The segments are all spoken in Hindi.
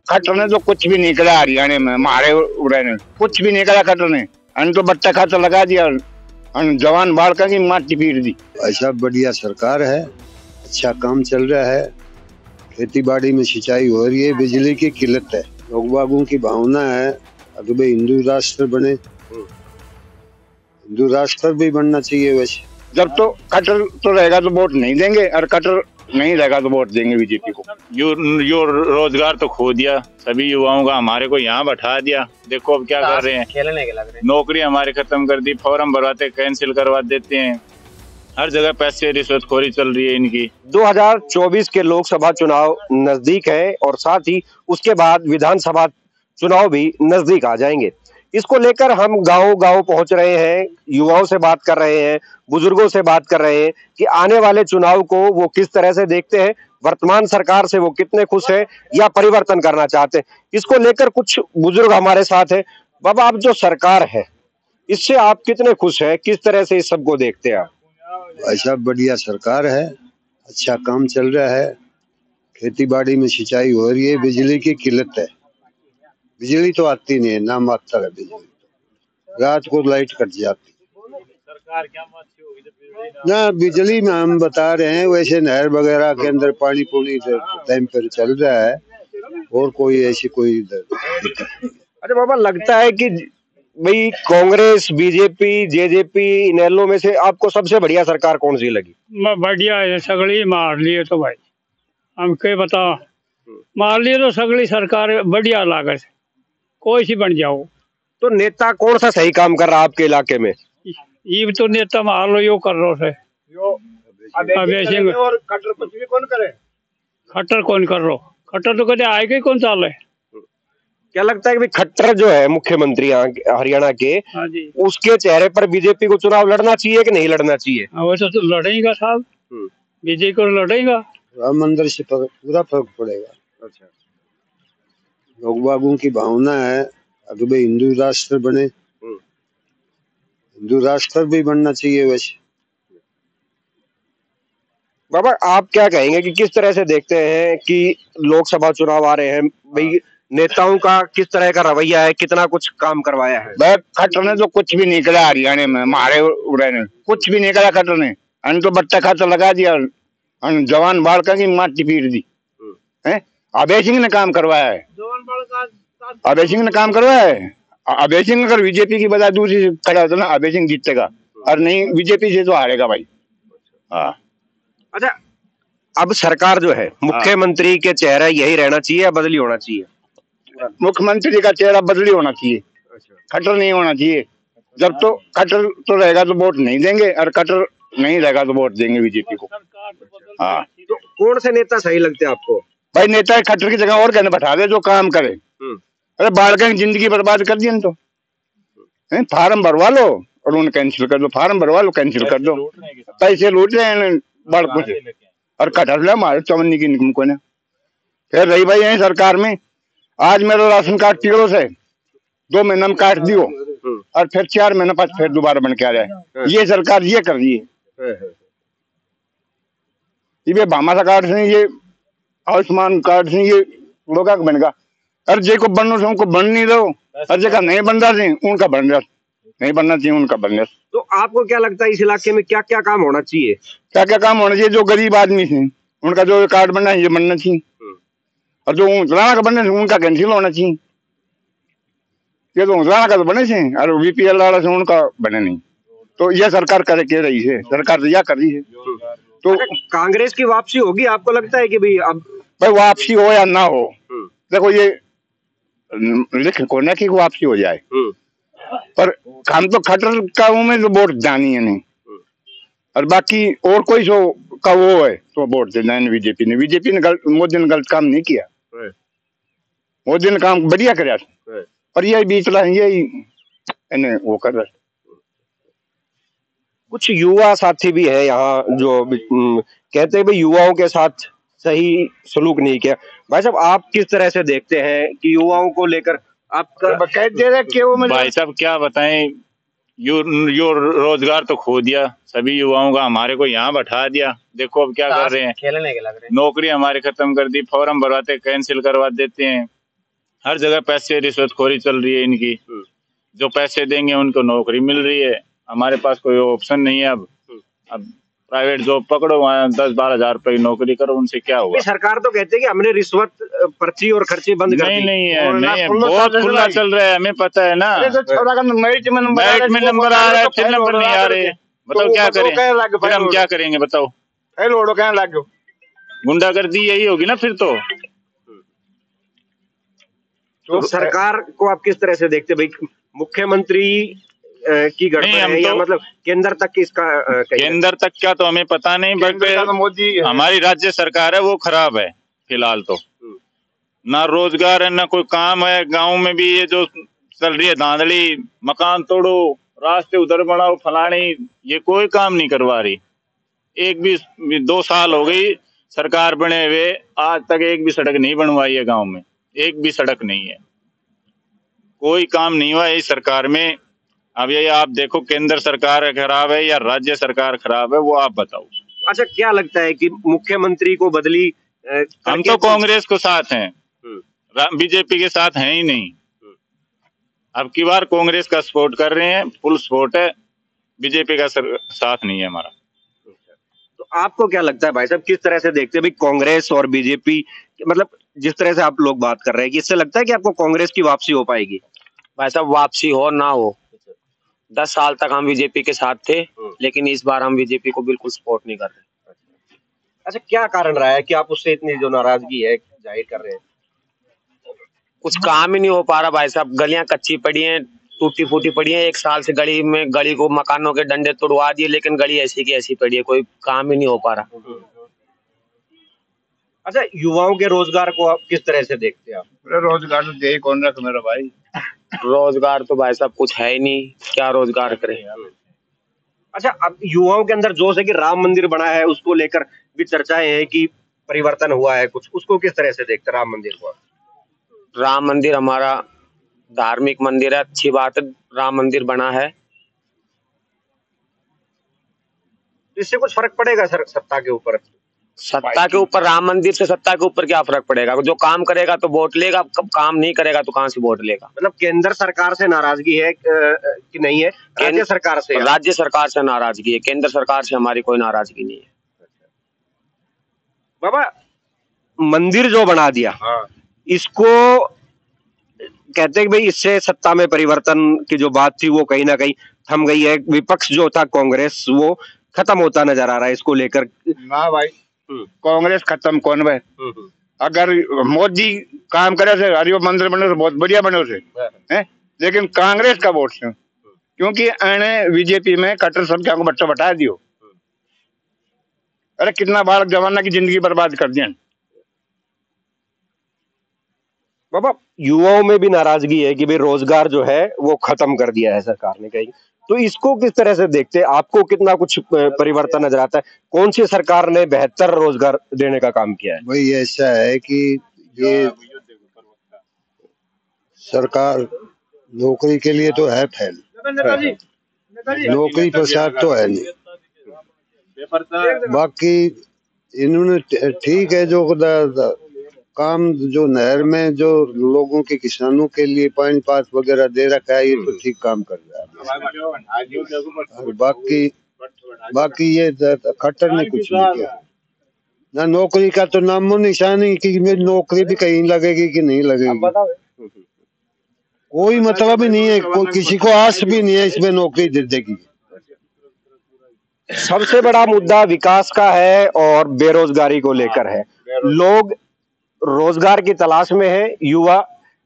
खट्टर ने तो कुछ भी नहीं करा हरियाणा में, हमारे उड़े ने कुछ भी नहीं करा खट्टर ने। अन तो बट्टा खाता लगा दिया, जवान बालका की माटी पीट दी। ऐसा बढ़िया सरकार है, अच्छा काम चल रहा है, खेती बाड़ी में सिंचाई हो रही है, बिजली की किल्लत है, लोग बागों की भावना है अगर भाई हिंदू राष्ट्र बने, हिंदू राष्ट्र भी बनना चाहिए। वैसे जब तो खट्टर तो रहेगा तो वोट नहीं देंगे, और खट्टर नहीं रहेगा तो वोट देंगे बीजेपी को। यो रोजगार तो खो दिया सभी युवाओं का, हमारे को यहाँ बैठा दिया। देखो अब क्या कर रहे हैं, खेलने के लग रहे हैं। नौकरी हमारे खत्म कर दी, फॉर्म भरवाते कैंसिल करवा देते हैं, हर जगह पैसे रिश्वतखोरी चल रही है इनकी। 2024 के लोकसभा चुनाव नजदीक है और साथ ही उसके बाद विधानसभा चुनाव भी नजदीक आ जाएंगे। इसको लेकर हम गांव-गांव पहुंच रहे हैं, युवाओं से बात कर रहे हैं, बुजुर्गों से बात कर रहे हैं कि आने वाले चुनाव को वो किस तरह से देखते हैं, वर्तमान सरकार से वो कितने खुश है या परिवर्तन करना चाहते हैं। इसको लेकर कुछ बुजुर्ग हमारे साथ हैं। बाबा, आप जो सरकार है इससे आप कितने खुश हैं, किस तरह से इस सबको देखते हैं आप? ऐसा बढ़िया सरकार है, अच्छा काम चल रहा है, खेती बाड़ी में सिंचाई हो रही है, बिजली की किल्लत है, बिजली तो आती नहीं है, ना मात्र है बिजली, रात को लाइट कट जाती। सरकार क्या अच्छी होगी ना बिजली में हम बता रहे हैं, वैसे नहर वगैरह के अंदर पानी पूरी टाइम पर चल रहा है, और कोई ऐसी कोई दिक्कत नहीं। अरे बाबा, लगता है कि भाई कांग्रेस, बीजेपी, जेजेपी, इनेलो में से आपको सबसे बढ़िया सरकार कौन सी लगी? बढ़िया है, सगड़ी मार लिए तो भाई हम के बता, मार लिए तो सगड़ी सरकार बढ़िया लागत, कोई सी बन जाओ। तो नेता कौन सा सही काम कर रहा है आपके इलाके में? ये तो नेता मार लो यो कर रो से अभय सिंह, और खट्टर कुछ भी कौन करे, खट्टर कौन कर रो, खट्टर तो कदे आएगा ही कौन साल है। क्या लगता है कि भाई खट्टर जो है मुख्यमंत्री हरियाणा के, हाँ जी, उसके चेहरे पर बीजेपी को चुनाव लड़ना चाहिए कि नहीं लड़ना चाहिए? वैसे तो लड़ेगा साहब, बीजेपी को लड़ेगा, राम मंदिर से पूरा फर्क पड़ेगा। अच्छा, लोग बागों की भावना है अगर भाई हिंदू राष्ट्र बने, हिंदू राष्ट्र भी बनना चाहिए। वैसे बाबा, आप क्या कहेंगे कि किस तरह से देखते हैं कि लोकसभा चुनाव आ रहे हैं, भाई नेताओं का किस तरह का रवैया है, कितना कुछ काम करवाया है? भाई खट्टर ने तो कुछ भी नहीं करा हरियाणा में, हमारे उड़े ने कुछ भी नहीं करा खट्टर ने। अन तो बट्टा खाता लगा दिया, जवान बालका की माटी पीट दी है। अभय सिंह ने काम करवाया है, अभय सिंह ने काम करवाया है। अभय सिंह अगर बीजेपी की बजाय दूसरी से खड़ा होता ना, अभय सिंह जीतेगा, और नहीं बीजेपी से तो हारेगा भाई। हाँ, अच्छा, अब सरकार जो है, मुख्यमंत्री के चेहरा यही रहना चाहिए या बदली होना चाहिए? मुख्यमंत्री का चेहरा बदली होना चाहिए, खट्टर नहीं होना चाहिए। जब तो खट्टर तो रहेगा तो वोट नहीं देंगे, और खट्टर नहीं रहेगा तो वोट देंगे बीजेपी को। हाँ, तो कौन से नेता सही लगते हैं आपको? भाई नेता खट्टर की जगह और कहने बैठा दे जो काम करे। अरे बालका की जिंदगी बर्बाद कर दी तो, फार्म भरवा लो और उन्हें कैंसिल कर दो, फार्म भरवा लो कैंसिल कर दो, पैसे लूट रहे हैं बालकों से, और कटहल मारे चवन्नी की इनकम को ने। फिर रही भाई यही सरकार में, आज मेरा राशन कार्ड टीड़ों से 2 महीना में काट दियो, और फिर 4 महीने बाद फिर दोबारा बन के आ जाए। ये सरकार ये कर रही है। ये भामाशा कार्ड से, ये आयुष्मान कार्ड से ये लोग बनेगा, और जे को बनना से उनको बन नहीं दो, और जगह नहीं बन रहा से उनका बन रहा, नहीं बनना चाहिए उनका बन रहा। तो आपको क्या लगता है इस इलाके में क्या क्या काम होना चाहिए? क्या क्या काम होना चाहिए? जो गरीब आदमी से उनका जो कार्ड बनना है ये बनना चाहिए, और जो ऊँचलाना का बनने से उनका कैंसिल होना चाहिए। ये तो ऊँचलाना का तो बने से, और बीपीएल वाला से उनका बने नहीं। तो यह सरकार करे के रही है, सरकार तो यह कर रही है। तो कांग्रेस की वापसी होगी आपको लगता है कि भाई वापसी हो या ना हो, देखो ये लिख को ना कि वापसी हो जाए, पर हम तो खट्टर का में तो वोट जानी है नहीं, और बाकी और कोई सो का वो है तो वोट देना है बीजेपी ने। बीजेपी ने मोदी ने गलत काम नहीं किया, मोदी ने काम बढ़िया कराया, पर यही बीच रहा यही वो कर रहा। कुछ युवा साथी भी है यहाँ जो कहते हैं भाई युवाओं के साथ सही सलूक नहीं किया। भाई साहब, आप किस तरह से देखते हैं कि युवाओं को लेकर आपका दे रहे क्यों? भाई साहब क्या बताएं, यो रोजगार तो खो दिया सभी युवाओं का, हमारे को यहाँ बैठा दिया। देखो अब क्या कर रहे हैं, खेलने के लग रहे हैं। नौकरी हमारे खत्म कर दी, फॉर्म भरवाते कैंसिल करवा देते हैं, हर जगह पैसे रिश्वतखोरी चल रही है इनकी। जो पैसे देंगे उनको नौकरी मिल रही है, हमारे पास कोई ऑप्शन नहीं है। अब प्राइवेट जॉब पकड़ो, वहाँ 10-12 हजार रुपए की नौकरी करो, उनसे क्या हुआ? सरकार तो कहती है कि हमने रिश्वत, पर्ची और खर्चे बंद कर दी। नहीं है, नहीं है, बहुत खुला चल रहा है, हमें पता है ना। मेरिट में नंबर आ रहा है, फिर नंबर नहीं आ रहे, बताओ क्या करें? फिर हम क्या करेंगे बताओ? गुंडागर्दी यही होगी ना फिर तो। तो सरकार को आप किस तरह से देखते भाई? मुख्यमंत्री की गड़बड़ है या मतलब केंद्र तक की इसका केंद्र तक क्या तो हमें पता नहीं, बट मोदी हमारी राज्य सरकार है वो खराब है फिलहाल तो। ना रोजगार है, ना कोई काम है। गांव में भी ये जो चल रही है धांधली, मकान तोड़ो, रास्ते उधर बढ़ाओ, फलानी, ये कोई काम नहीं करवा रही। एक भी 2 साल हो गई सरकार बने हुए, आज तक एक भी सड़क नहीं बनवाई है गांव में, एक भी सड़क नहीं है, कोई काम नहीं हुआ इस सरकार में। अब ये आप देखो केंद्र सरकार खराब है या राज्य सरकार खराब है, वो आप बताओ। अच्छा, क्या लगता है कि मुख्यमंत्री को बदली हम तो कांग्रेस को साथ हैं, बीजेपी के साथ हैं ही नहीं। अब की बार कांग्रेस का सपोर्ट कर रहे हैं, फुल सपोर्ट है, बीजेपी का साथ नहीं है हमारा। तो आपको क्या लगता है भाई साहब, किस तरह से देखते हैं भाई कांग्रेस और बीजेपी? मतलब जिस तरह से आप लोग बात कर रहे हैं कि इससे लगता है कि आपको कांग्रेस की वापसी हो पाएगी? भाई साहब वापसी हो ना हो, 10 साल तक हम बीजेपी के साथ थे, लेकिन इस बार हम बीजेपी को बिल्कुल सपोर्ट नहीं कर रहे। अच्छा, क्या कारण रहा है कि आप उससे इतनी जो नाराजगी है जाहिर कर रहे हैं? कुछ काम ही नहीं हो पा रहा भाई साहब, गलियां कच्ची पड़ी हैं, टूटी फूटी पड़ी है। 1 साल से गली को मकानों के डंडे तोड़वा दिए, लेकिन गली ऐसी की ऐसी पड़ी है, कोई काम ही नहीं हो पा रहा। अच्छा, युवाओं के रोजगार को आप किस तरह से देखते हैं? आप रोजगार तो दे कौन रहा मेरा भाई? रोजगार तो भाई साहब कुछ है ही नहीं, क्या रोजगार करें? अच्छा, अब युवाओं के अंदर जोश है कि राम मंदिर बना है, उसको लेकर भी चर्चाएं हैं कि परिवर्तन हुआ है कुछ, उसको किस तरह से देखते हैं राम मंदिर को? राम मंदिर हमारा धार्मिक मंदिर है, अच्छी बात है, राम मंदिर बना है। इससे कुछ फर्क पड़ेगा सर सत्ता के ऊपर? सत्ता के ऊपर, राम मंदिर से सत्ता के ऊपर क्या फर्क पड़ेगा? जो काम करेगा तो वोट लेगा, काम नहीं करेगा तो कहां से वोट लेगा? मतलब केंद्र सरकार से नाराजगी है कि नहीं है? राज्य सरकार से? राज्य सरकार से नाराजगी है, केंद्र सरकार से हमारी कोई नाराजगी नहीं है। बाबा, मंदिर जो बना दिया, इसको कहते हैं कि भाई इससे सत्ता में परिवर्तन की जो बात थी वो कहीं ना कहीं थम गई है। विपक्ष जो था कांग्रेस, वो खत्म होता नजर आ रहा है इसको लेकर। ना भाई, कांग्रेस खत्म कौन भाई? अगर मोदी काम करे थे, हरिओ मंदिर बने तो बहुत बढ़िया बने थे, हैं? लेकिन कांग्रेस का वोट से, क्योंकि आने बीजेपी में कट्टर संख्या को बट्टा बटा दियो। अरे कितना बार जमाना की जिंदगी बर्बाद कर दिया। बाबा, युवाओं में भी नाराजगी है कि भाई रोजगार जो है वो खत्म कर दिया है सरकार ने कहीं, तो इसको किस तरह से देखते हैं? आपको कितना कुछ परिवर्तन नजर आता है? कौन सी सरकार ने बेहतर रोजगार देने का काम किया है? भाई ऐसा है कि ये सरकार नौकरी के लिए तो है फेल, नौकरी प्रसाद तो है नहीं। बाकी इन्होंने ठीक है जो काम जो नहर में जो लोगों के किसानों के लिए पानी पास वगैरह दे रखा है, ये तो ठीक काम कर रहा है। और बाकी ये खट्टर ने कुछ नहीं किया। ना नौकरी का तो नामो निशान ही कि मेरी नौकरी भी कहीं लगेगी कि नहीं लगेगी, कोई मतलब ही नहीं है, कोई किसी को आस भी नहीं है इसमें नौकरी दे देगी। सबसे बड़ा मुद्दा विकास का है और बेरोजगारी को लेकर है। लोग रोजगार की तलाश में है, युवा।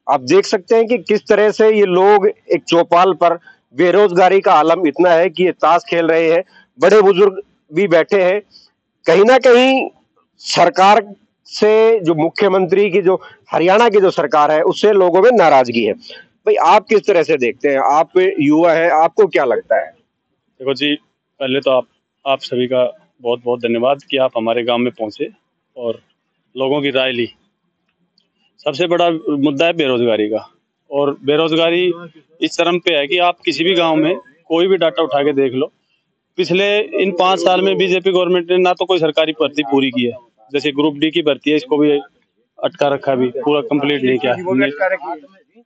आप देख सकते हैं कि किस तरह से ये लोग एक चौपाल पर, बेरोजगारी का आलम इतना है कि ये ताश खेल रहे हैं, बड़े बुजुर्ग भी बैठे हैं। कहीं ना कहीं सरकार से, जो मुख्यमंत्री की, जो हरियाणा की जो सरकार है, उससे लोगों में नाराजगी है। भाई आप किस तरह से देखते हैं? आप युवा है, आपको क्या लगता है? देखो जी, पहले तो आप सभी का बहुत बहुत धन्यवाद कि आप हमारे गांव में पहुंचे और लोगों की राय ली। सबसे बड़ा मुद्दा है बेरोजगारी का, और बेरोजगारी इस चरम पे है कि आप किसी भी गांव में कोई भी डाटा उठा के देख लो, पिछले इन 5 साल में बीजेपी गवर्नमेंट ने ना तो कोई सरकारी भर्ती पूरी की है। जैसे ग्रुप डी की भर्ती है, इसको भी अटका रखा, भी पूरा कंप्लीट नहीं किया हमने।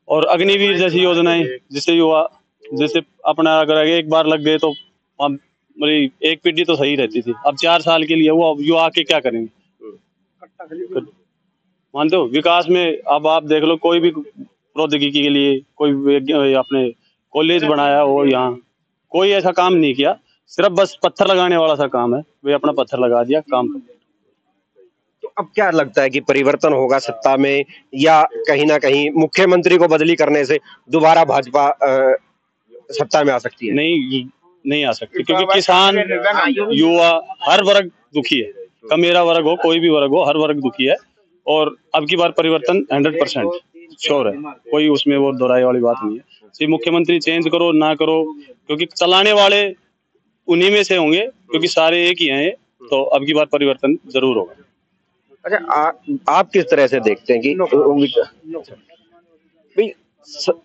और अग्निवीर जैसी योजनाएं, जिससे युवा, जैसे अपना अगर एक बार लग गए तो हम एक पीढ़ी तो सही रहती थी, अब 4 साल के लिए वो युवा आके क्या करेंगे? मानते हो विकास में? अब आप देख लो, कोई भी प्रौद्योगिकी के लिए कोई अपने कॉलेज बनाया हो, यहाँ कोई ऐसा काम नहीं किया, सिर्फ बस पत्थर लगाने वाला सा काम है, वे अपना पत्थर लगा दिया, काम। तो अब क्या लगता है कि परिवर्तन होगा सत्ता में, या कहीं ना कहीं मुख्यमंत्री को बदली करने से दोबारा भाजपा सत्ता में आ सकती है? नहीं आ सकती, क्योंकि किसान, युवा, हर वर्ग दुखी है। कमेरा वर्ग हो, कोई भी वर्ग हो, हर वर्ग दुखी है। और अब की बार परिवर्तन 100% श्योर है, कोई उसमें वो दोहराए वाली बात नहीं है। सिर्फ मुख्यमंत्री चेंज करो ना करो, क्योंकि चलाने वाले उन्हीं में से होंगे, क्योंकि सारे एक ही हैं, तो अब की बार परिवर्तन जरूर होगा। अच्छा, आप किस तरह से देखते हैं कि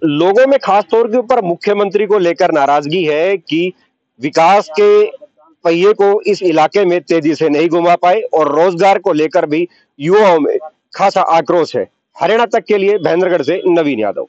लोगों में खास तौर के ऊपर मुख्यमंत्री को लेकर नाराजगी है कि विकास के पहिए को इस इलाके में तेजी से नहीं घुमा पाए, और रोजगार को लेकर भी युवाओं में खासा आक्रोश है। हरियाणा तक के लिए महेंद्रगढ़ से नवीन यादव।